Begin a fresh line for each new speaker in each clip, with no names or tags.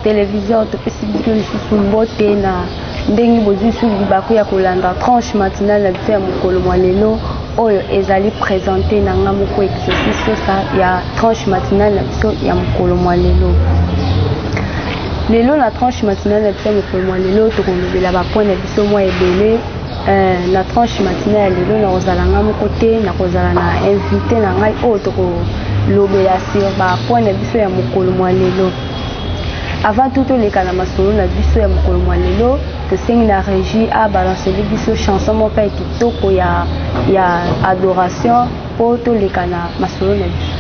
télévision topesi biso lisusu mbote na ndenge bozwi su libaku ya kolanda tranche matinale na biso ya mokolo mwa lelo oyo ezali présenté na nga moko exercice ça ya tranche matinale na biso ya mokolo mwa lelo. Lelo na tranche matinale na biso ya mokolo mwa lelo tokolobela bapoint na biso mwa ebele. Na tranche matinale ya lelo nakozala nga moko te, nakozala na invité na ngai oyo tokolobela sur bapoint na biso ya mokolo mwa lelo. Avant tout toleka na masolo na biso ya mokolo mwa lelo tosengi na régie abalanceli biso chanson moko ya kitoko ya adoration po toleka na masolo na biso.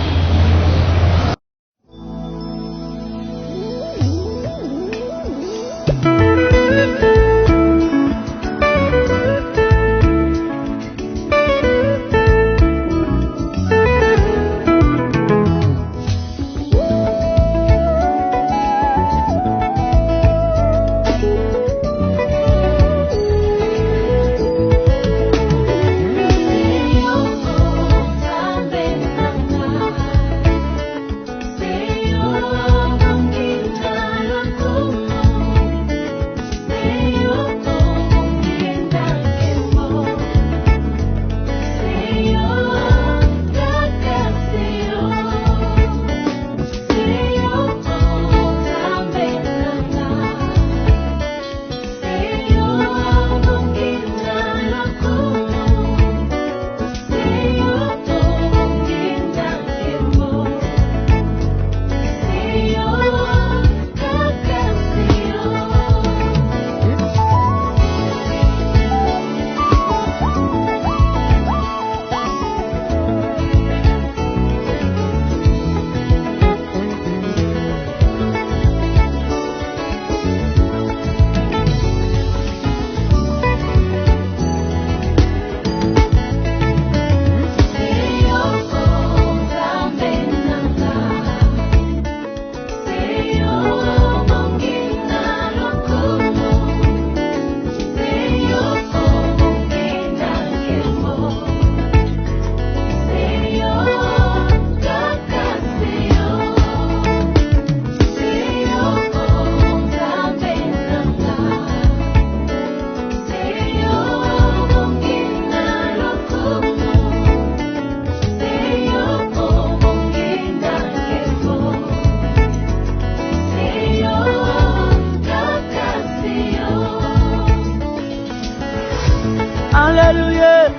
Hallelujah,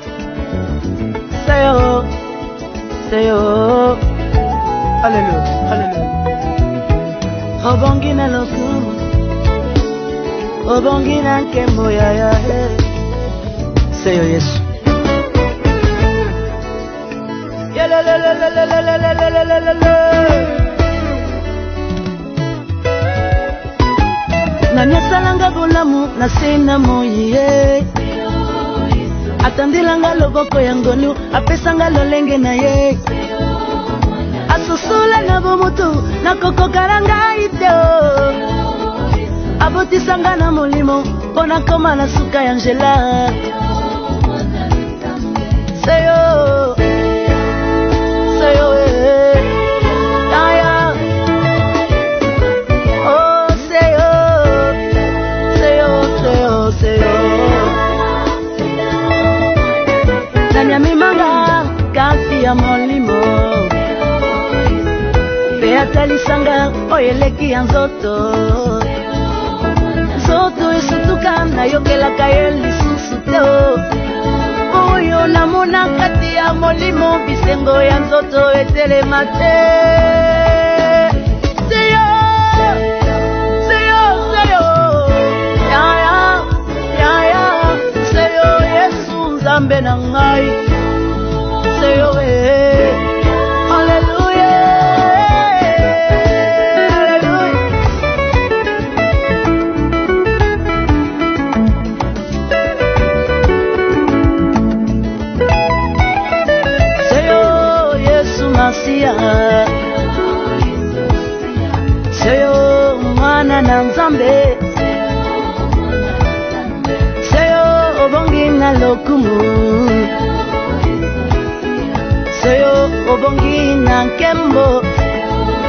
say oh, hallelujah, hallelujah. Obongi na loku, obongi na kembo ya say oh yes. Na nyasalanga bolamu na sena moye. Atandilanga loboko ya ngonu apesanga lolenge na ye asusula na bomutu na kokokaranga iteo abotisanga na molimo pona koma na suka ya Angela seyo aya oh seyo Nanyamimanga kasi ya molimo pe atalisanga oyeleki ya nzoto esutuka na yokelaka ye lisusu te oyo namona kati ya molimo bisengo ya nzoto etelema te seyo seyo Yesu Nzambe na ngai seyo hallelujah seyo Yesu Masia seyo mwana na Nzambe seyo obongi na lokumu seyo obongi na nkembo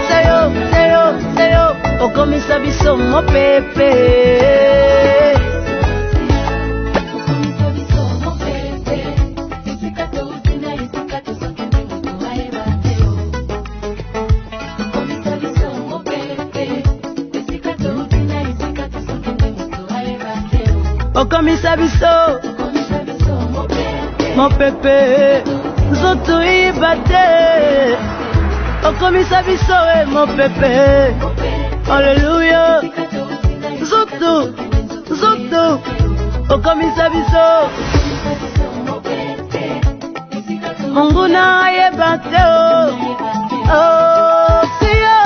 seyo okomisa biso mopepe. Okomisa biso mopepe nzoto ibate. Okomisa biso mopepe. Alléluia. Nzoto okomisa biso. Monguna yebate oh seyo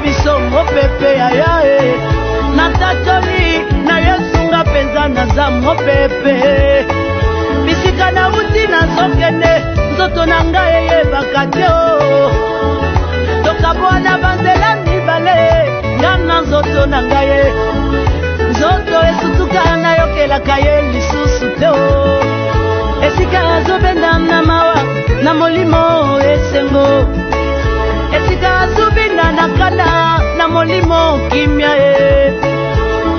biso mopepe ayae natatoli na yesunga penza naza mopepe bisika na uti na zokende nzoto na ngai eyebaka te tokabwana banzela mibale ngana nzoto na ngai nzoto esutuka nayokelaka ye lisusu te esika azobenda na mawa na molimo esengo esika azobenda na kana na molimo kimia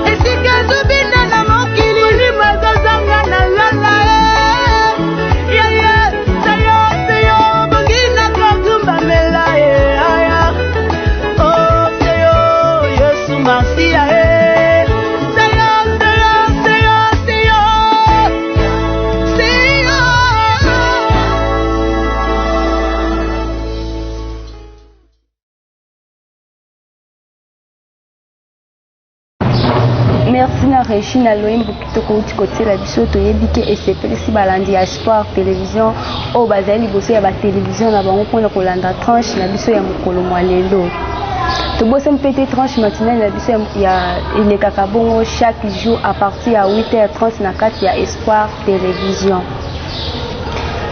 esika azobenda na mokili molimo ezozanga na lala seyo bongina kokumba mela aya oh seyo yesu masia
Merci na Régine Aloim Bukitoko Utikoti la biso toyebike esepelisi balandi ya Sport Télévision o bazali boso ya ba télévision na bango pona kolanda tranche na biso ya mokolo mwa lelo. Tobosa mpete tranche matinale na biso ya elekaka bongo chaque jour à partir ya 8h30 na kati ya Espoir Télévision.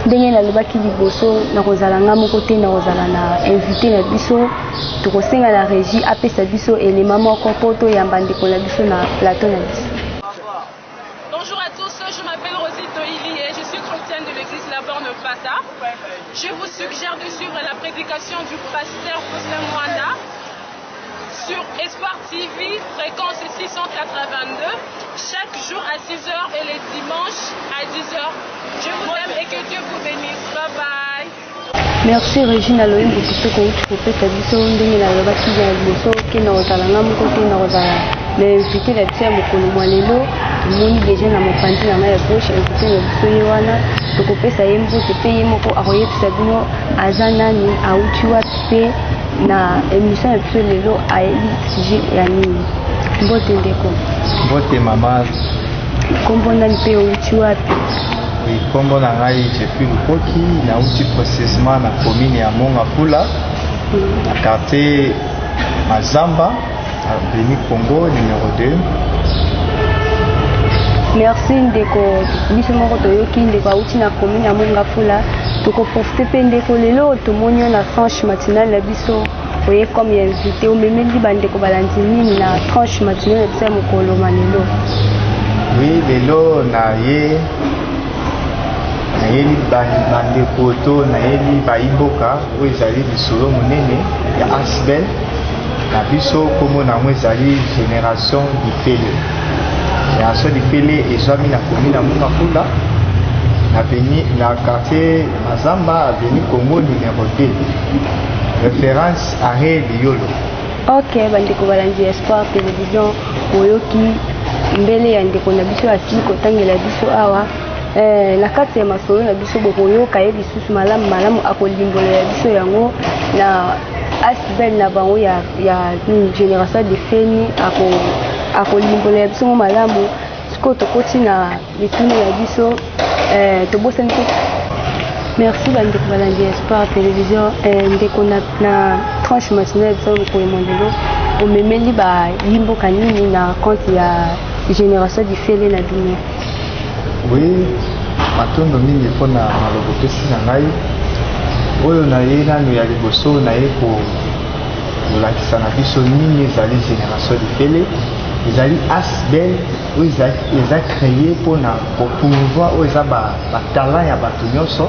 Ndenge nalobaki liboso nakozala nga moko te nakozala na invité na biso tokosenga na régie apesa biso elema moko po toyamba ndeko na biso na plateau na biso.
Bonjour à tous, je m'appelle Rosie Toili et je suis chrétienne de l'église La Borne Pata. Je vous suggère de suivre la prédication du pasteur Faustin Mwanda sur Espoir TV, fréquence 682, chaque jour à 6h et les dimanches à 10h. Je vous aime et que Dieu vous bénisse. Bye bye.
Merci Régine Aloim Bukitoko Utikopesa biso ndenge nalobaki ya liboso ke nakozala nga moko te nakozala na invité na biso ya mokolo mwa lelo tomoni deja na mopanzi na ngai ya gauche invité na biso ye wana tokopesa ye mbote mpe ye moko akoyebisa bino aza nani auti wapi mpe na émission ya biso lelo ayebi sujet ya nini. Mbote ndeko.
Mbote mama.
Kombo nani mpe auti wapi?
Oui, kombo na ngai Jeffrey Lukoki nauti précisément na commune ya Mongafula na quartier Mazamba Beni Congo numéro 2.
Merci ndeko biso moko toyoki ndeko auti na commune ya Mongafula tokoprofite mpe ndeko lelo tomoni na tranche matinale na biso oye comme invité omemeli bandeko balandi nini na tranche matinale na biso ya mokolo malelo.
Oui, lelo na ye nayeli bandeko to nayeli baimboka oyo ezali lisolo monene ya asbel na biso kombo nango ezali génération difele. Génération difele ezwami na commune ya Mongafula na quartier Mazamba Beni Congo numéro 2, référence Arrêt Liolo.
Ok, bandeko balandi Espoir Télévision oyoki mbele ya ndeko na biso asili kotangela biso awa na kati ya masolo na biso bokoyoka ye lisusu malamu akolimbolela biso yango na asbel na bango ya génération de feni akolimbolela biso ngo malamu sikoyo tokoti na bituni ya biso tobosani te. Merci bandeko balandi Espoir Télévision ndeko na tranche matinale biso mokolo mondelo omemeli ba yimbo kanini na compte ya génération du fele na bino?
Oui, matondo mingi mpona malobo pesi na ngai oyo na ye nano ya liboso na ye kolakisa na biso nini ezali génération du fele ezali asbel oyo eza créé mpona kopromouvoir oyo eza batalent ya bato nyonso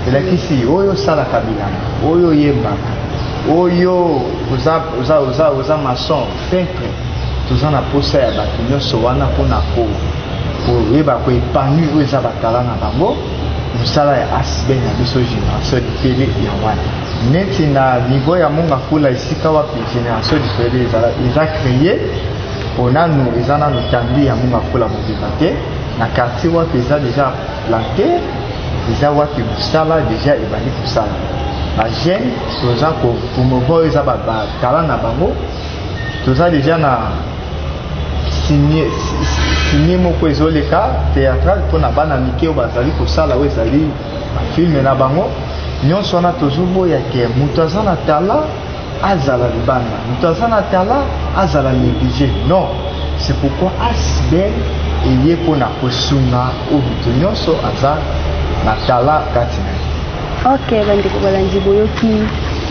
elakisi oyo osalaka bilanga oyo oyembaka oyo oza maçon peintre toza na posa ya bato nyonso wana mpona koyeba koépanui oyo eza batala na bango mosala ya asbel na biso génération du fele ya wana neti na niveau ya mongafula esika wapi génération du fele eza créé ponanu eza nano tandi ya mongafula mobima te na quartier wapi eza déjà planté eza wapi mosala déjà ebandi kosala bajeune toza kopromouvoir oyo eza batala na bango toza déjà na signé moko ezoleka théâtral mpona bana mike oyo bazali kosala oyo ezali bafilme na bango nyonso wana tozoboya ke moto aza na tala azala libanda moto aza na tala azala négligé non c'est pourquoi asbel eye mpona kosunga oyo moto nyonso aza na tala kati na ye.
Ok, bandeko balandi boyoki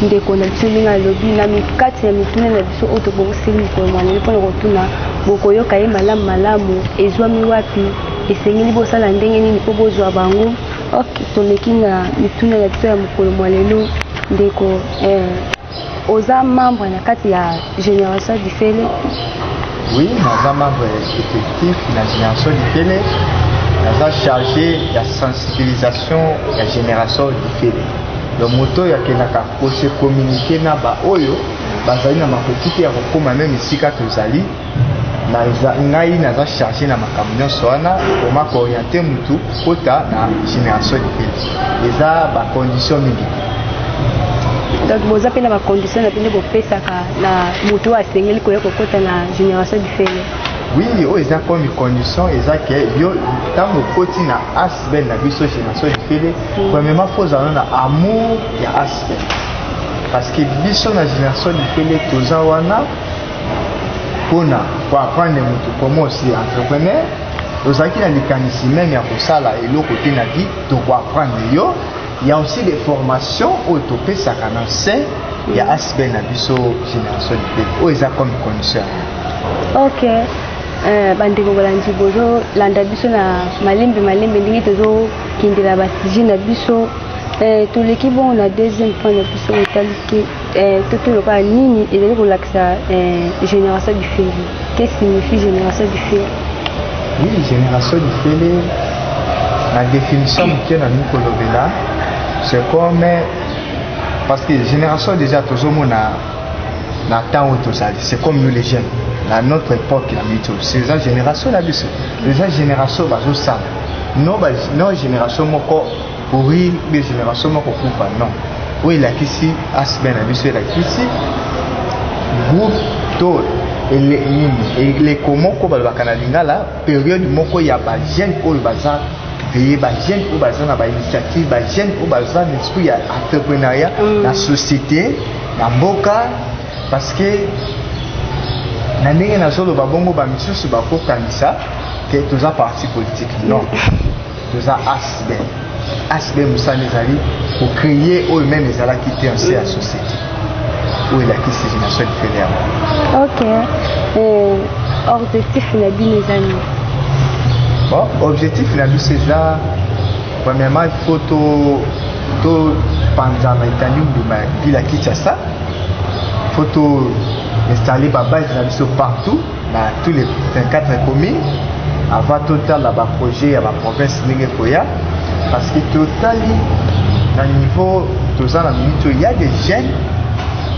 ndeko na biso ndenge alobi na kati ya mituna na biso oyo tobongiseli mikolo mwaneli mpona kotuna bokoyoka ye malamu ezwami wapi esengeli bosala ndenge nini mpo bozwa bango. Ok, toleki na mituna na biso ya mokolo mwa lelo ndeko oza membre na kati ya génération du fele?
Oui, naza membre effectif na génération du fele naza chargé ya sensibilisation ya génération du fele donc moto oyo akendaka kose communiquer na baoyo bazali na makoki te ya kokóma meme esika tozali ngai naza chargé na makambo nyonso wana koma kooriente mutu kota na génération du fele eza bacondition mingi.
Donc boza mpe na bacondition na pene bopesaka na moto oyo asengeli koya kokota na génération du fele?
Oui, oyo eza comme condition eza ke yo ntango okoti na asbel na biso génération du fele premièrement fo ozala na amour ya asbel parce que biso na génération du fele toza wana mpona koapprendre moto komo aussi entrepreneur ozalaki na likanisi meme ya kosala eloko te na vie tokoapprendre yo ya aussi des formations oyo topesaka na sein ya asbel na biso génération du fele oyo eza comme condition.
Ok, bandeko balandi bozolanda biso na malembe ndenge tozokindela basujet na biso toleki bongo na deuxième point na biso etaliki totoloka nini ezali kolakisa génération du fele. Qu'est-ce que signifie génération du fele?
Oui, génération du fele la définition moke na nini kolobela c'est comme parce que génération déjà tozomona na temps où tozali c'est comme nous les jeunes à notre époque la mito c'est la génération la biso les génération bazosala non génération moko pourri des génération moko kufa non oui la kisi asben na biso la kisi groupe to les komoko balaka na lingala période moko ya ba jeune ko baza veiller ba jeune ko baza na ba initiative ba jeune ko baza l'esprit ya entrepreneuriat na société na mboka parce que na ndenge nazoloba bongo bamisusu bakokanisa ke toza parti politique non toza asbel mosala ezali kocréer oyo meme ezalaki te en se ya société oyo elakisi génération du fele yango.
Ok, objectif na bino eza nini?
Bon, objectif na biso eza premièrement il faut topanzana etandi mbuma ya ville ya Kinshasa il faut installer ma base partout dans tous les 24 communes avant total la projet à la province Ningekoya parce que total à niveau il y a des jeunes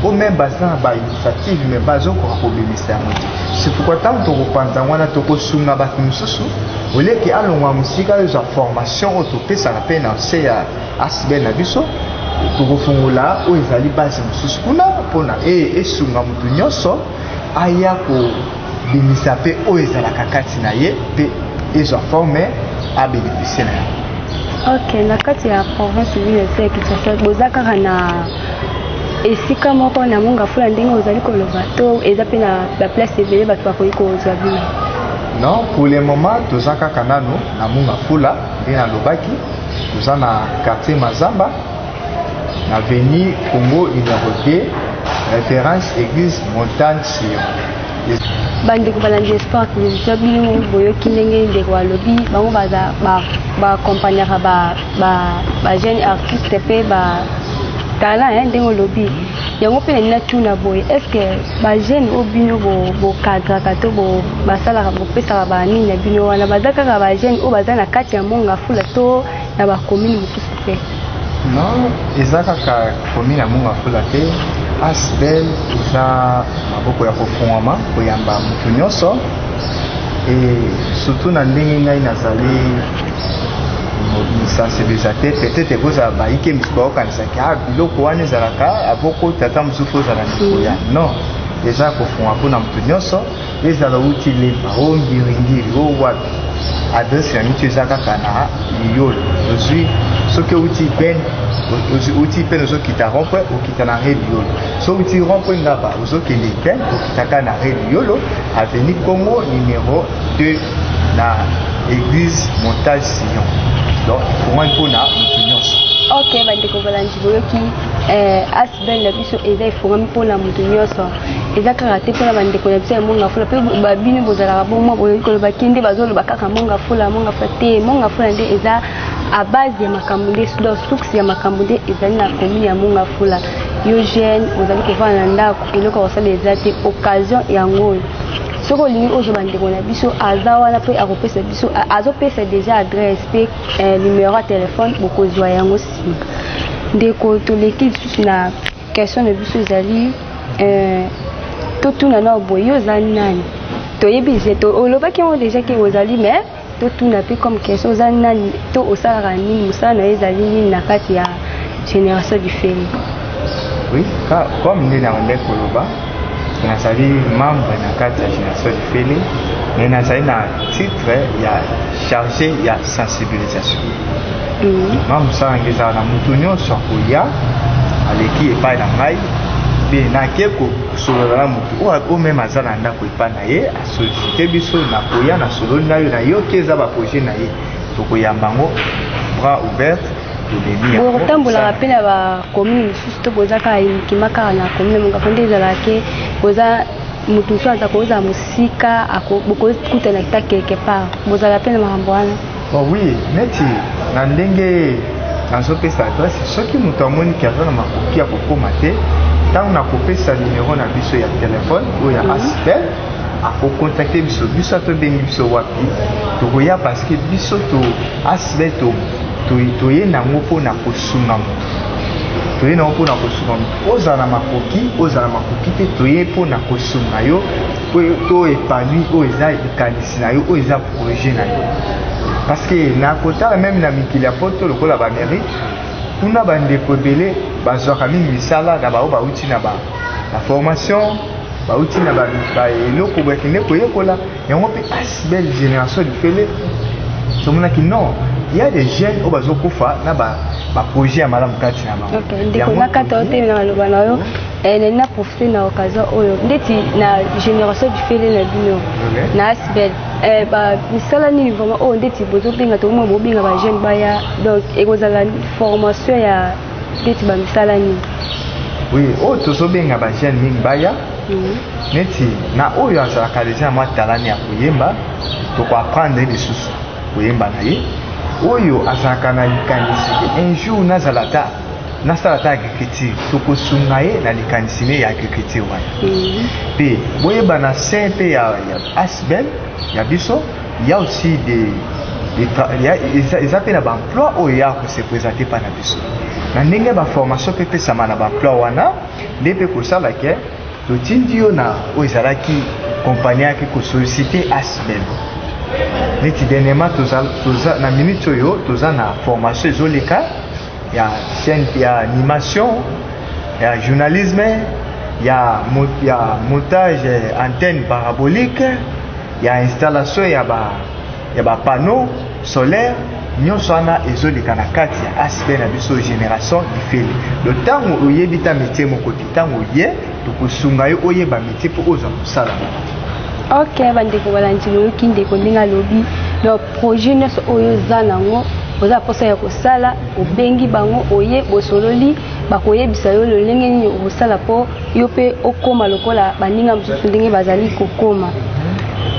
au même bassin par initiative mais pas encore pour bénéficier c'est pourquoi tant que tu reprends wana toko sunga ba mususu ole ki alongwa musika yo formation autopé ça la peine en c'est asbel na biso tokofungola oyo ezali base mosusu kuna mpona esunga motu nyonso aya kobimisa mpe oyo ezalaka kati na ye mpe ezwa forme abénéficie na ye.
Ok, na kati ya province ville ya Kinshasa boza kaka na esika moko na monga fula ndenge ozali koloba to eza pe na baplace ebele bato bakoki kozwa bino?
Non, pour le moment toza kaka nano na monga fula nde nalobaki toza na quartier Mazamba na avenue Congo numéro 2 référence église Montagne Sion.
Bandeko balandi espoir télévision bino boyoki ndenge ndeko alobi bango baza baakompagnaka bajeune artiste mpe talent ndenge olobi yango mpe nani natuna boye est ce que bajeune oyo bino bokadraka to basalaka bopesaka banini na bino wana baza kaka bajeune oyo baza na kati ya monga fula to na bacommune mosusu mpe?
Non, eza kaka commune ya monga fula te. Asbel eza maboko ya kofungwama koyamba motu nyonso et surtout na ndenge ngai nazali sensibilisateur peut-être kozala bayike mosusu baokanisaki biloko wana ezalaka abokota ata mosusu ozala ndeko ya non eza kofungwa mpona motu nyonso ezala uti lemba o ngiringiri o wapi adresse na mitu eza kaka na liyolo ozwi soki outi pene uti pene ozokita rompwe okita na re liyolo so uti rompwe ngaba ozokende pene okitaka na re liyolo avenue Congo numéro 2 na église Montagne Sion. Donc pour mpona motu nyonso.
Ok, bandeko balandi boyoki Asbel na biso eza efungami mpona motu nyonso eza kaka te mpona bandeko na biso ya monga fula mpe babino bozalaka bomwa boyoki kolobaki nde bazoloba kaka monga fula te monga fula nde eza à base ya makambo nde source ya makambo nde ezali na commune ya monga fula. Yo jeune ozali kovanda na ndako eloko kosala eza te occasion yango oyo soki olingi ozo bandeko na biso aza wana mpe akopesa biso azopesa déjà adresse mpe numéro ya telefone bokozwa yango nsima. Ndeko toleki lisusu na question na biso ezali totuna na boye yo ozali nani toyebi je olobaki yango déjà ke ozali mais totuna mpe comme question ozali nani to osalaka nini mosala na yo ezali nini na kati ya génération du feli?
Oui, comme nde naonde koloba nazali membre na kati ya génération du feli mais nazali na titre ya chargé ya sensibilisation. Mosala nge ezala na motu nyonso akoya aleki epai na ngai mpe nake kosolola na motu oyo meme aza na ndako epai na ye asolicite biso nakoya na sololi na yo nayoki eza baprojet na ye tokoyamba yango bras ouvert.
bokotambolaka mpe na bacommune mosusu to boza kaka yimikima kaka na commune mongapo nde ezalaka ke boza motu mosusu aza kozala mosika bokokutana kita quelque part bozala mpe na makambo wana?
Oui, neti na ndenge nazopesa adresse soki moto amoniki aza na makoki ya kokoma te ntango nakopesa numero na biso ya telefone oyo ya Asbel akokontakte biso atobengi biso wapi tokoya parceke biso to Asbel toye nango mpona kosunga moto toye nango mpona kosunga moto ozala makoki te toye mpona kosunga yo to épanoui oyo eza likanisi na yo oyo eza projet na yo parce que na kotala même na mikili ya poto lokola bamérite kuna bandeko ebele bazwaka mingi misala na bao bauti na formation bauti na eloko bakende koyekola yango mpe Asbel génération du fele tomonaki non il y a des jeunes oyo bazokufa na baprojet ya malamu kati na bango.
Ndeko nakata otemela maloba na yo nena profite na occasion oyo ndeti na génération du fele na bino na Asbel misala nini vraiment oyo ndeti bozobenga tokomona bobenga bajeune baya donc ekozala formation ya ndeti bamisala nini?
Oui, oyo tozobenga bajeune mingi baya neti na oyo azalaka deja mwa talani ya koyemba tokoapprendre lisusu koyemba na ye oyo azalaka na likanisi un jour nasala ta agriculture tokosunga ye na likanisi ne ya agriculture wana mpe boyeba na sein mpe ya Asbel ya biso ya aussi eza mpe na baemploi oyo ya kose présente mpa na biso na ndenge baformation mpe epesama na baemploi wana nde mpe kosala ke totindi yo na oyo ezalaki kompani yaki kosolicite Asbel neti dernièrement toza na minute oyo toza na formation ezoleka ya chaîne ya animation ya journalisme ya montage antenne parabolique ya installation ya ba panneau solaire nyonso wana ezoleka na kati ya asbel na biso génération ifele le tango oyebi ta métier moko te tango ye tokosunga yo oyeba métier mpo ozwa mosala.
Ok, bandeko balandi boyoki ndeko ndenge alobi le projet nyonso oyo oza nango oza posa ya kosala obengi bango oye bosololi bakoyebisa yo lolenge nini okosala mpo yo mpe okoma lokola baninga mosusu ndenge bazali kokoma.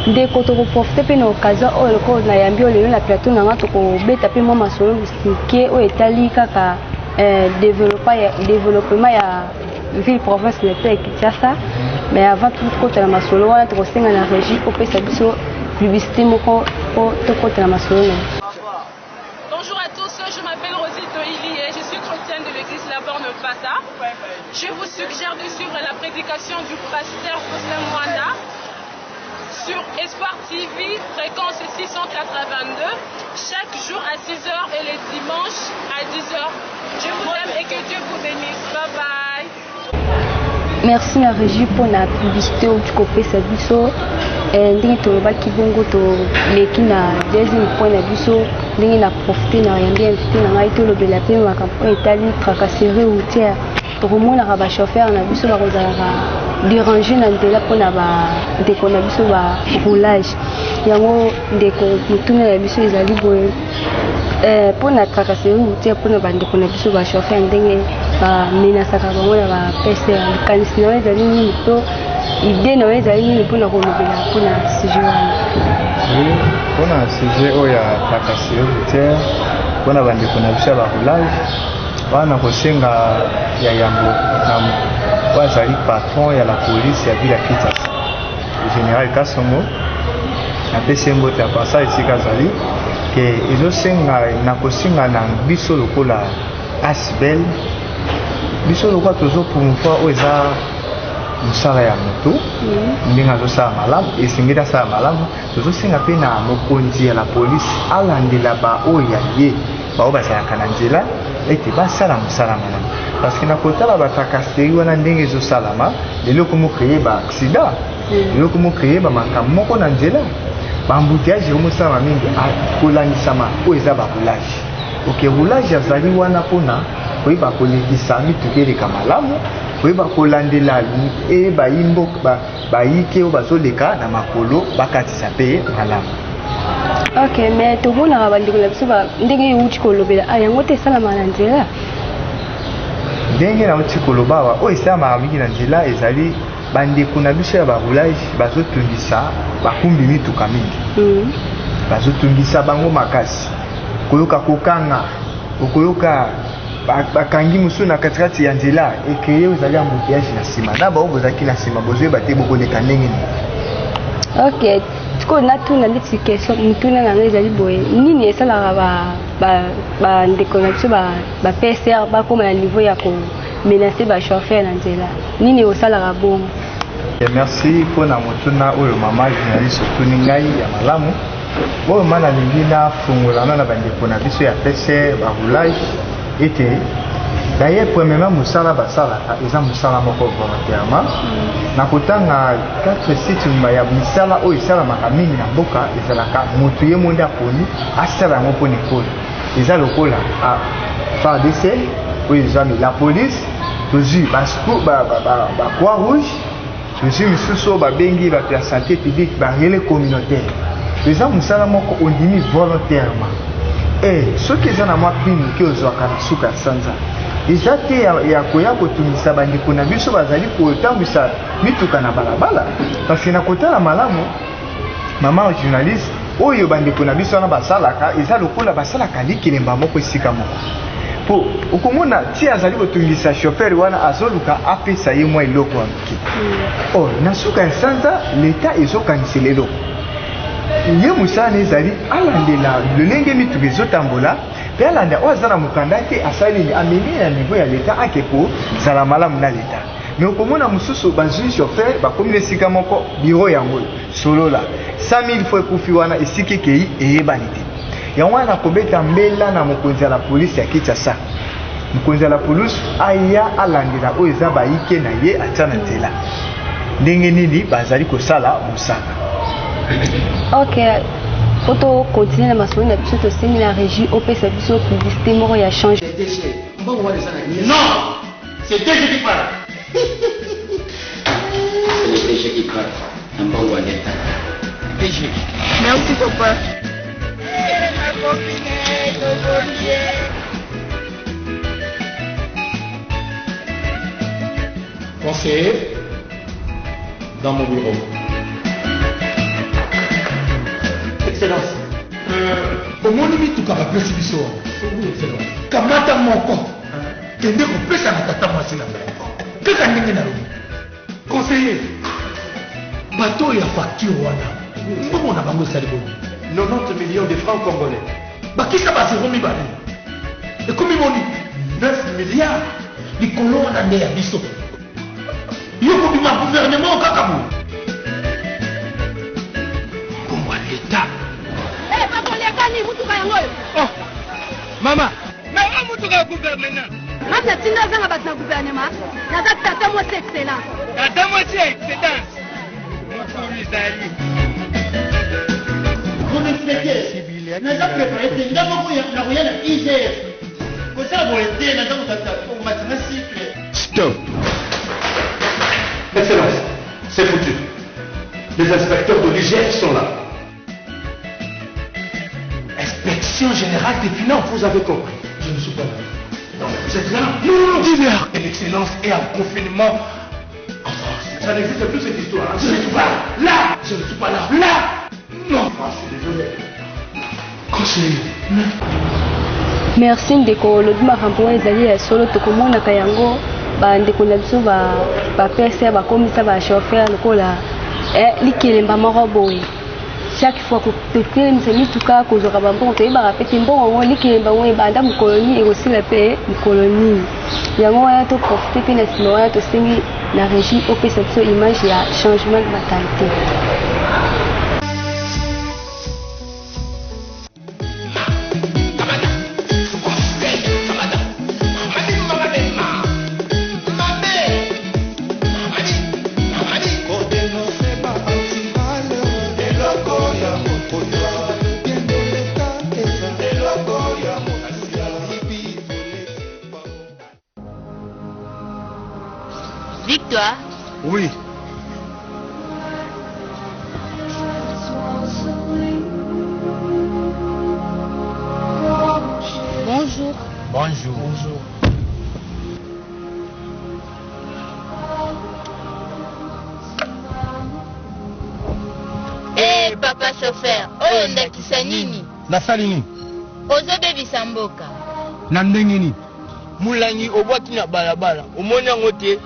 Ndeko tokoprofite mpe na occasion oyo lokola nayambi oyo lelo na plateau nanga tokobeta mpe mwa masolo mosike oyo etali kaka développement ya ville province na te ya Kinshasa. Mais avant tout côté la masolo wana tokosenga na régie opesa biso publicité moko po tokota na masolo.
Bonjour à tous, je m'appelle Rosie Toili et je suis chrétienne de l'église La Borne Pata. Je vous suggère de suivre la prédication du pasteur Faustin Mwanda sur Espoir TV, fréquence 682, chaque jour à 6h et les dimanches à 10h. Je vous aime et que Dieu vous bénisse. Bye bye.
Merci na régie pour la publicité au kopesa biso ndenge tolobaki bongo toleki na deuxième point na biso ndenge na profiter na yambi invité na ngai tolobela mpe makambo etali tracasserie routière tokomonaka bachauffeur na biso bakozalaka déranger na nzela mpona bandeko na biso baroulage yango ndeko motuna na biso ezali boye mpona tracasserie routière mpona bandeko na biso bachauffeur ndenge bamenasaka bango na bapesere likanisi na yo ezali nini to ide na yo ezali nini mpona kolobela mpona sujet wana.
Mpona sujet oyo ya tracasserie routière mpona bandeko na biso ya baroulage wana kosenga ya yambo oyo azali patron ya la police ya ville ya Kinshasa général Kasongo napesi ye mbote ya pasa esika azali ke ezosenga na kosenga na biso lokola asbel biso lokola tozopromouvoir oyo eza mosala ya moto ndenge azosala malamu esengeli asala malamu tozosenga mpe na mokonzi ya la police alandela baoyo ya ye baoyo bazalaka na nzela ete basala mosala malamu parce que na kotala batracasserie wana ndenge ezosalama lelo komokreye baaccident lelo komokreye bamakambo moko na nzela bambuteyage ekomosalama mingi kolandisama oyo eza baroulage ok roulage azali wana mpona koyeba kolekisa mituka eleka malamu koyeba kolandela bayimboka bayike oyo bazoleka na makolo bakatisa mpe malamu.
Ok, mais tomonaka bandeko na biso ndenge euti kolobela yango te esalama na nzela
ndenge nauti koloba awa oyo esalamaka mingi na nzela ezali bandeko na biso ya baroulage bazotungisa bakumbi mituka mingi bazotungisa bango makasi koyoka kokanga okoyoka bakangi mosusu na katikati ya nzela ekreye ozali embouteillage na nsima na bao bozalaki na nsima bozoyeba te bokoleka ndenge nini.
Ok, sikoyo natuna ndeti question motuna na ngai ezali boye nini esalaka bandeko na biso bapsr bakóma na niveau ya komenace bachauffeur na nzela nini osalaka bongo?
Merci mpona motuna oyo mama journaliste otuni ngai ya malamu oyo ma nalingi nafungolana na bandeko na biso ya psr baroulage ete d'ailleurs premièrement mosala basalaka eza mosala moko volontairement na kotanga 4 sites ya misala oyo esalamaka mingi na mboka ezalaka moto ye monde aponi asala yango mpona ekolo eza lokola FARDC oyo ezwami la police tozwi bacroix rouge tozwi misusu oyo babengi bato ya santé publique barele communautaire eza mosala moko ondimi volontairement soki eza na mwa prime ke ozwaka na suka ya sanza eza te ya koya kotungisa bandeko na biso bazali kotambwisa mituka na balabala parce que na kotala malamu mama journaliste oyo bandeko na biso wana basalaka eza lokola basalaka likelemba moko esika moko po okomona ti azali kotungisa chauffeur wana azoluka apesa ye mwa eloko ya moke na suka ya sanza leta ezokanisela eloko ye mosala ezali alandela lolenge mituka ezotambola mpe alanda oyo aza na mokanda te asali ameni na niveau ya leta ake kozala malamu na leta mais okomona mosusu bazwi chauffeur bakomi na esika moko biro yango solola 100 000 fois ekufi wana esika ekei eyebani te yango wana kobeta mbela na mokonzi ya la polisi ya Kinshasa mokonzi ya la polisi aya alandela oyo eza bayike na ye atia na nzela ndenge nini bazali kosala mosaka.
Ok, poto continuer na masolo na biso to sengi la régie opesa biso publicité moko ya change.
Non, c'est DG qui parle.
C'est le DG qui parle. Un bon roi d'État.
DG.
Merci, papa.
Conseiller, dans mon bureau. Excellence. Au moins, limite, tout cas, la précipitation. Excellence. Kamata moko. Tende ko pesa na tata mwasi na ngai. Kaka ndenge na lobi. Conseiller. Bateau ya facture wana. Mbongo na bango sali bongo.
90 millions de francs congolais.
Bakisa basiro mibale. Ekomi boni 9 milliards. Likolo wana nde ya biso. Yoko bima gouvernement kaka bo. Kongo l'État.
Eh, papa, les gars, ni mutuka yango.
Oh. Mama. Mais on mutuka gouvernement.
Mata tinda zanga bat na gouvernement. Naza tata moi c'est excellent.
Tata moi c'est excellence.
Vous m'expliquez. Naza préparé tinda moko ya na royal IGF. Ko ça bo été naza ko tata ko matina cycle.
Stop.
Excellence, c'est foutu. Les inspecteurs de l'IGF sont là. Inspection générale des finances, vous avez compris. Je ne suis pas là. Non, mais vous êtes là.
Non, divers. Et l'excellence est en confinement en France.
Ça n'existe plus cette histoire. Je ne suis pas là. Je ne suis pas là. Là. Non, je suis désolé.
Conseiller.
Merci ndeko lodima kampo ezali ya solo tokomona kayango ba ndeko na biso ba pesa ba komisa ba chauffeur lokola likelemba moko boye. Chaque fois que quelqu'un se met tout cas cause ka bambo to ba rapete mbongo likelemba ngwe banda mu colonie et aussi la paix mu colonie. Yango wana to profiter pe na sima wana to sengi na régie opesa biso image ya changement de mentalité.
Victoire.
Oui.
Bonjour.
Bonjour. Bonjour.
Eh, papa chauffeur, oyo ndakisa nini?
Nasali nini?
Ozobebisa mboka.
Na ndenge nini?
Mulangi obwaki na balabala omoni yango te.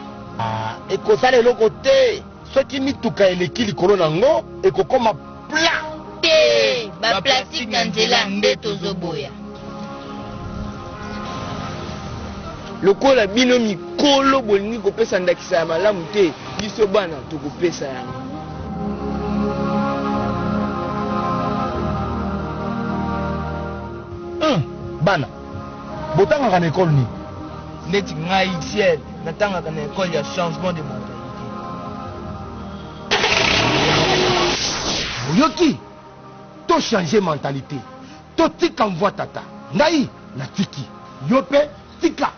Ekosala eloko te soki mituka eleki likolo nango ekokoma pla
Te, ba plastique na nzela nde tozoboya.
lokola bino mikolo bolingi kopesa ndakisa ya malamu te biso bana tokopesa yango.
Bana botangaka na ekole nini?
Neti ngai ciel natangaka na ekole ya changement de mentalité.
Oyoki to changer mentalité to tika mvua tata ngai na tiki yo pe tika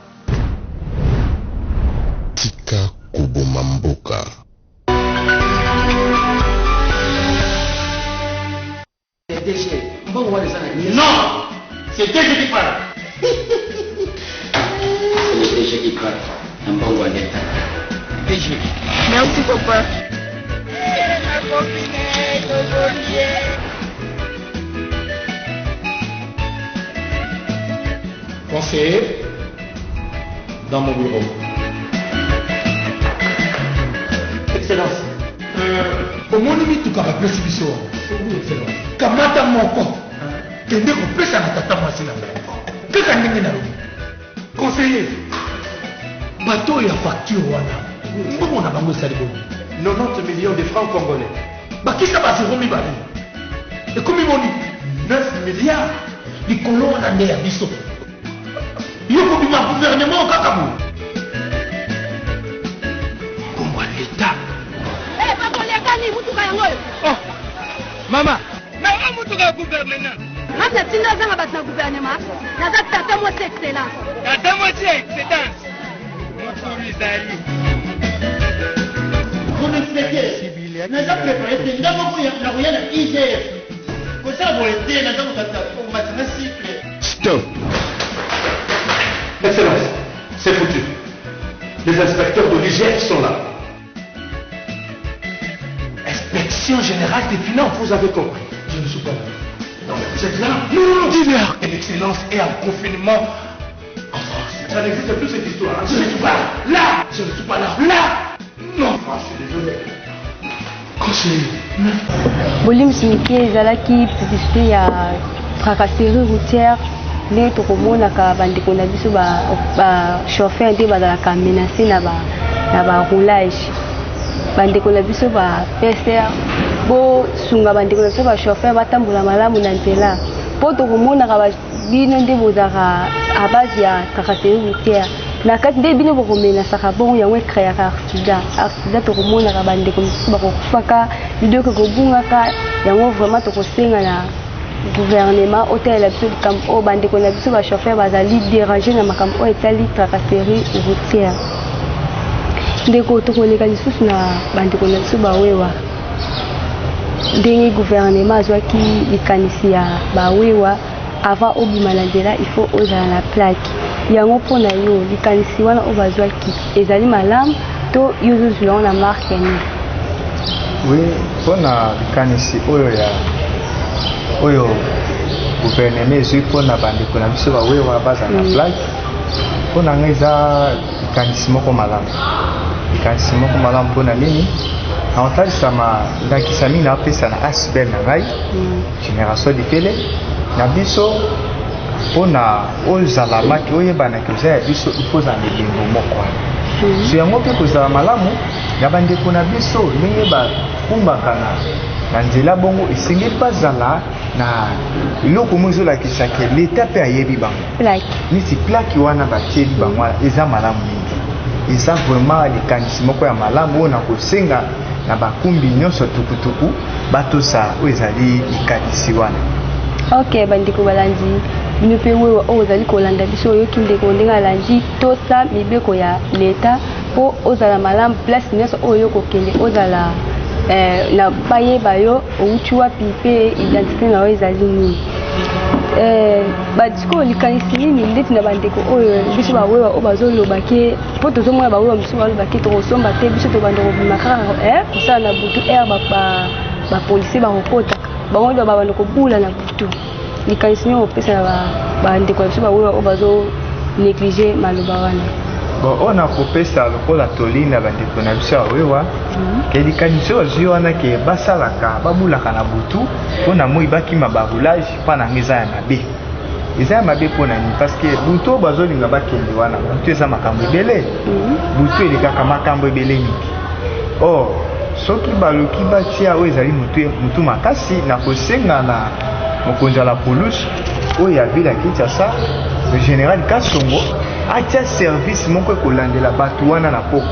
koboma mboka.
Non, c'est DG qui parle.
C'est le DG qui parle. Un bon roi d'État.
DG.
Merci, papa.
Conseiller, dans mon bureau. Excellence. Au moins, limite, tout cas, la précipitation. Excellence. Kamata moko. Tende ko pesa na tata mwasi na ngai. Kaka ndenge na lobi. Conseiller. Bateau ya facture wana. Mbongo na bango sali bongo.
90 millions de francs congolais.
Bakisa basiro mibale. Ekomi boni 9 milliards. Likolo wana nde ya biso. Yoko bima gouvernement kaka bo. Kongo l'État.
Eh, papa, les gars, ni mutuka yango.
Oh. Mama. Mais on
motuka gouvernement
Masa tinda zanga bat na gouvernement. Naza tata mo c'est excellence.
Tata mo c'est excellence. Moto Rizali.
Vous expliquez. Naza préparé c'est ndako na roya na IGF. Ko ça bo été naza ko tata ko matina cycle.
Stop.
Excellence, c'est foutu. Les inspecteurs de l'IGF sont là. Inspection générale des finances, vous avez compris. Je ne suis pas là. Non, mais vous êtes là. Non, dis-leur que l'excellence est en confinement en France. Ça n'existe plus cette histoire. Je ne suis pas là. Je ne suis pas là. Là. Non, je suis désolé. Conseiller.
Bolim Simiki ezalaki publicité ya tracasserie routière nde tokomonaka bandeko na biso chauffeur nde bazalaka menacé na roulage. Bandeko na biso PCR bosunga bandeko na biso chauffeur batambola malamu na nzela mpo tokomonaka bino nde bozalaka à base ya tracasserie routière na kati nde bino bokomenasaka bongo yango ekreaka accident tokomonaka bandeko mosusu bakokufaka bido kokobungaka yango vraiment tokosenga na gouvernement otalela biso likambo oyo bandeko na biso bachauffeur bazali déranger na makambo oyo etali tracasserie routière ndeko tokoleka lisusu na bandeko na biso bawewa ndenge gouvernement azwaki likanisi ya bawewa avant obima na nzela il faut ozala na plaque yango mpona yo likanisi wana oyo bazwaki ezali malamu to yo ozozwila ngo na marke ni
oui mpona likanisi oyo gouvernement ezwi mpona bandeko na biso bawewa baza na plaque mpona nga eza likanisi moko malamu mpona nini aotalisama ndakisa mingi naopesa na asbel na ngai génération dipele na biso mpona ozala maki oyebanaki oza ya biso ifo ozala na elengo moko wana so yango mpe kozala malamu ya bandeko na biso ndenge bakumbaka na nzela bongo esengeli bazala na eloko mo ezolakisaka leta mpe ayebi bango neti plaki wana batieli bango wana eza malamu mingi eza vraiment likanisi moko ya malamu oyo na kosenga na bakumbi nyonso tukutuku batosa oyo ezali likanisi wana.
Ok, bandeko balandi bino mpe oyo ozali kolanda biso oyoki ndeko ndenge alandi tosa mibeko ya leta mpo ozala malamu place nyonso oyo kokende ozala na bayeba yo outi wapi mpe identité na oyo ezali nini. Badisiko likanisi nini ndeti na bandeko oyo biso bawewa oyo bazolobake mpo tozomona bawewa mosusu balobake tokosomba te biso tobanda kobima kaka kosala na butu bapolisier bakokota bango nde babanda kobula na butu likanisi nini opesa na bandeko na biso bawewa oyo bazonéglige maloba wana.
Bon, on a kopesa lokola tolinda bandeko na biso awewa ke likanisi oyo azwi wana ke basalaka babulaka na butu mpona moi bakima baroulage mpona ngo eza ya mabe eza ya mabe mpona nini parce que butu oyo bazolinga bakende wana butu eza makambo ebele butu elekaka makambo ebele mingi or soki baluki batia oyo ezali mutu makasi na kosenga na mokonzi ya la police oyo ya ville ya Kinshasa le général Kasongo atia service moko ekolandela bato wana na poko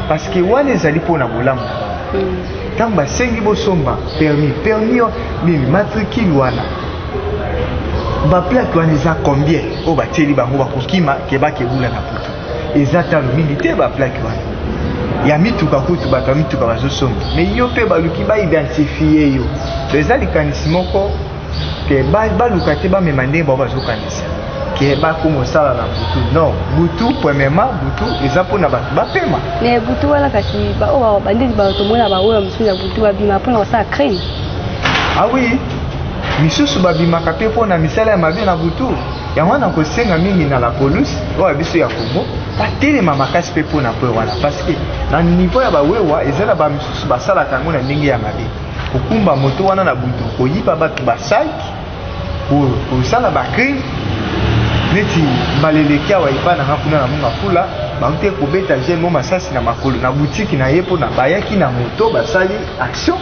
parce que wana ezali mpona bolamu ntango basengi bosomba permis nini matricule wana baplake wana eza combien oyo batieli bango bakokima ke bakebula na putu eza talo mingi te baplake wana ya mituka kutu bato ya mituka bazosomba mais yo mpe baluki baidentifie yo eza likanisi moko ke baluka te bamema ndenge bao bazokanisa ke bakomosala na butu non butu premièrement butu eza mpona bato bapema
mais butu wana kasi oyo bandeti batomona baoyo mosusu ya butu babima mpona kosala crime
ah oui misusu babimaka mpe mpona misala ya mabe na butu yango wana kosenga mingi na la police oyo ya biso ya Congo batelema makasi mpe mpona mpo wana parce que na niveau ya bawewa eza na bamisusu basalaka yango na ndenge ya mabe kokumba moto wana na butu koyiba bato basaki kosala bacrime neti maleleki awa epa nanga kuna na monga fula bauti ekobeta gel mo masasi na makolo na butiki na ye mpona bayaki na moto basali action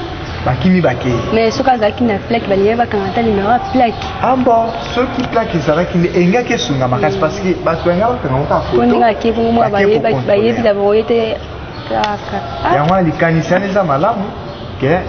bakimi bakei
mais soki azalaki na plaque balingai bakanga ata nimero ya plaque
bon soki plaque ezalaki nde engaki esunga makasi parce que bato balinga bakanga moko ya foto
ndenge ake bongo mwa bayebisa bango ye te
yango likanisi wana eza malamu ke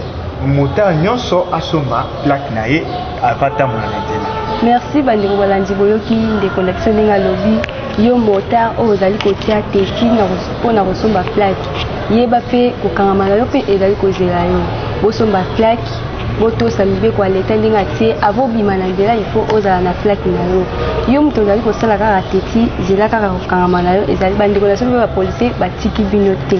motard nyonso asomba plaque na ye avata mona na nzela.
Merci bandeko balandi boyoki ndeko na biso ndenge alobi yo motard oyo ozali kotia teki mpona kosomba plaque yeba mpe kokangama na yo mpe ezali kozela yo bosomba plaque botosa mibeko ya leta ndenge atie avobima na nzela ifo ozala na plaque na yo yo moto ozali kosala kaka teki zela kaka kokangama na yo ezali bandeko na biso mpe bapolisier batiki bino te.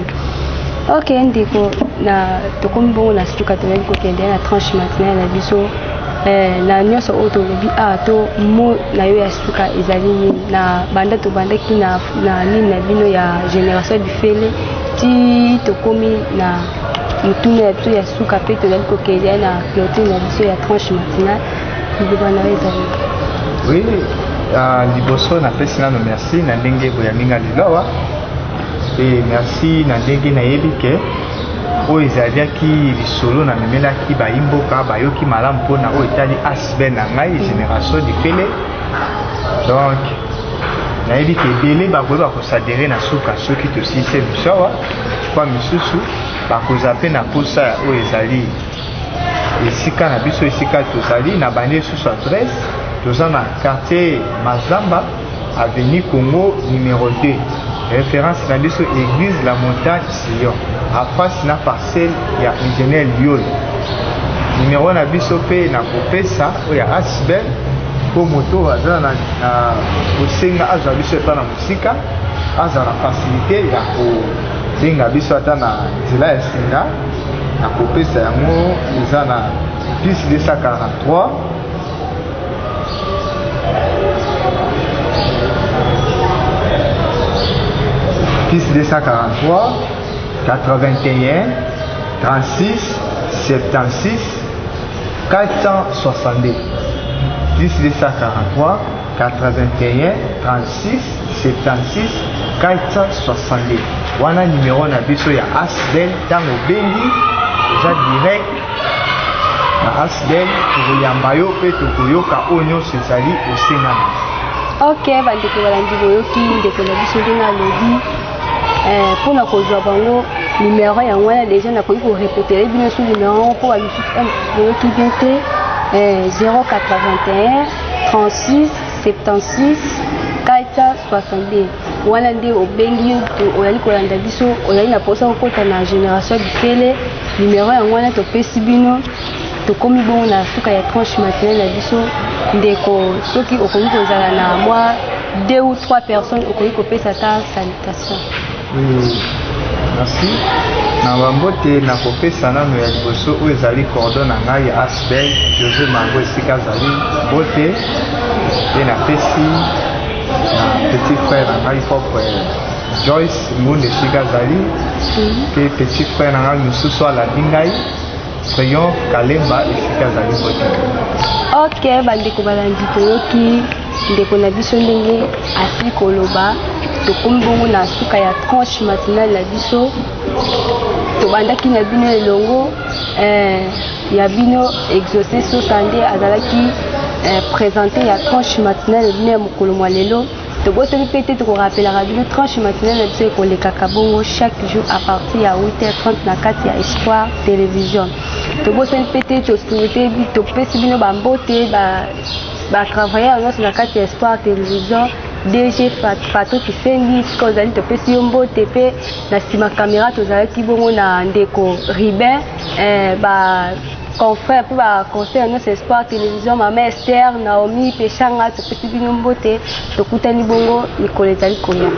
Ok ndeko na tokomi bongo na suka tozali kokende na tranche matinale na biso na nyonso oyo tolobi awa to mo na yo ya suka ezali nini na banda tobandaki na nini na bino ya génération bifele ti tokomi na mutuna ya biso ya suka mpe tozali kokende na clôture na biso ya tranche matinale liloba na yo ezali.
Oui, liboso napesi nano merci na ndenge boyaminga lilowa et merci na ndenge nayebi ke oyo ezaliaki lisolo na memelaki bayimboka bayoki malamu mpona oyo etali asbel na ngai génération difele. Donc nayebi ke ebele bakoyeba kosadere na suka soki tosilise biso awa kwa misusu bakozwa mpe na posa oyo ezali esika na biso esika tozali na bande lisusu adresse toza na quartier Mazamba avenue Congo numéro 2 référence na biso église la montagne Sion en face na parcelle ya ingénieur Liol numéro na biso pe na kopesa oya asbel po moto aza na kosenga azwa biso epa na mosika aza na facilité ya kobenga biso ata na nzela ya singa na kopesa yango eza na plus 243 plus 243 81 36 76 462 plus 243 81 36 76 462 wana numéro na biso ya asbel ntango obengi eza direct na asbel tokoyamba yo mpe tokoyoka oyo nyonso ezali osengana.
Ok bandeko balandi boyoki ndeko na biso ndenge alobi mpona kozwa bango numéro yango wana deja nakoki korepetele bino su numéro yango mpo bamisusu boyoki bien te 081 36 76 462 wana nde obengi oyali kolanda biso oyali na posa kokota na génération bifele numéro yango wana topesi bino tokomi bongo na suka ya tranche matinale na biso ndeko soki okoki kozala na mwa 2 ou 3 personnes okoki kopesa ta salutation.
Oui, merci. Na bambote na kopesa nano ya liboso oyo ezali cordon na ngai ya asbel José Mango esika azali bote pe napesi na petit frère na ngai propre Joyce Ngunde esika azali pe petit frère na ngai mosusu alabi ngai Triomphe Kalemba esika azali bote.
Ok bandeko balandi toyoki ndeko na biso ndenge asili koloba tokomi bongo na suka ya tranche matinale na biso tobandaki na bino elongo ya bino exaucé sosande azalaki présenté ya tranche matinale bino ya mokolo mwa lelo toboseli mpe te tokorapelaka bino tranche matinale na biso ekolekaka bongo chaque jour à partir ya 8h30 na kati ya Espoir Télévision. Toboseli mpe te tosouhaite topesi bino bambote batravailleur nyonso na kati ya Espoir Télévision DG Fatou Kisengi sika ozali topesi yo mbote mpe na nsima caméra tozalaki bongo na ndeko Ribin confrère mpe baconseil nyonso Espoir Télévision mama Esther Naomi mpe Shanga topesi bino mbote tokutani bongo mikolo ezali koya.